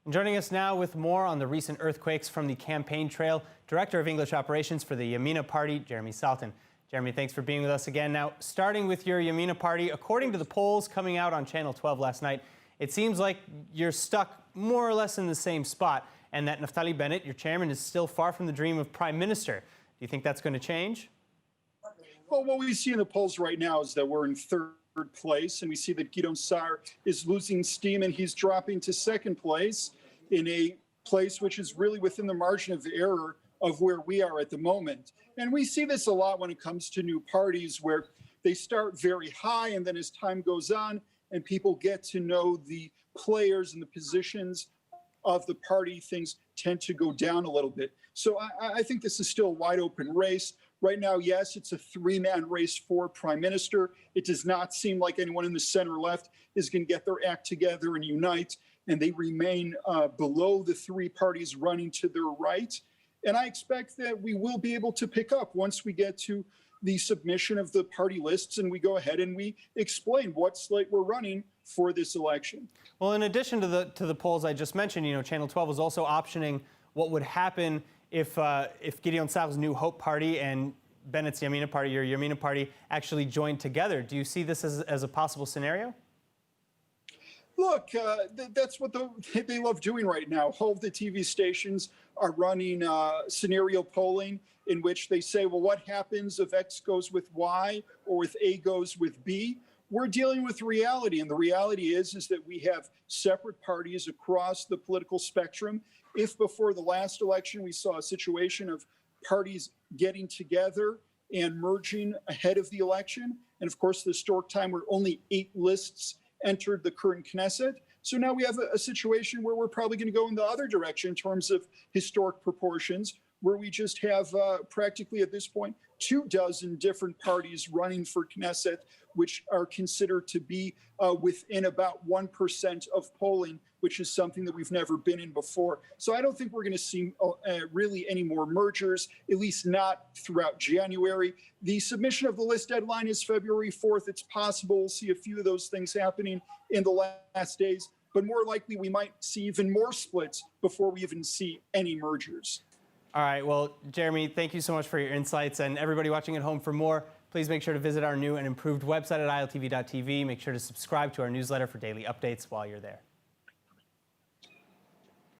And joining us now with more on the recent earthquakes from the campaign trail, Director of English Operations for the Yamina Party, Jeremy Saltan. Jeremy, thanks for being with us again. Now, starting with your Yamina Party, according to the polls coming out on Channel 12 last night, it seems like you're stuck more or less in the same spot, and that Naftali Bennett, your chairman, is still far from the dream of prime minister. Do you think that's going to change? Well, what we see in the polls right now is that we're in third place, and we see that Gideon Saar is losing steam, and he's dropping to second place in a place which is really within the margin of error of where we are at the moment. And we see this a lot when it comes to new parties, where they start very high, and then as time goes on and people get to know the players and the positions of the party, things tend to go down a little bit. So I think this is still a wide open race. Right now, yes, it's a three-man race for prime minister. It does not seem like anyone in the center left is going to get their act together and unite, and they remain below the three parties running to their right. And I expect that we will be able to pick up once we get to the submission of the party lists and we go ahead and we explain what slate we're running for this election. Well, in addition to the polls I just mentioned, Channel 12 was also optioning what would happen if Gideon Saar's New Hope Party and Bennett's Yamina Party, your Yamina Party, actually joined together. Do you see this as a possible scenario? Look, that's what they love doing right now. All of the TV stations are running scenario polling in which they say, well, what happens if X goes with Y or if A goes with B? We're dealing with reality, and the reality is that we have separate parties across the political spectrum. If before the last election we saw a situation of parties getting together and merging ahead of the election, and of course the historic time where only 8 lists entered the current Knesset. So now we have a situation where we're probably going to go in the other direction in terms of historic proportions, where we just have practically at this point 24 different parties running for Knesset, which are considered to be within about 1% of polling, which is something that we've never been in before. So I don't think we're going to see really any more mergers, at least not throughout January. The submission of the list deadline is February 4th. It's possible we'll see a few of those things happening in the last days, but more likely we might see even more splits before we even see any mergers. All right. Well, Jeremy, thank you so much for your insights. And everybody watching at home, for more, please make sure to visit our new and improved website at ILTV.tv. Make sure to subscribe to our newsletter for daily updates while you're there.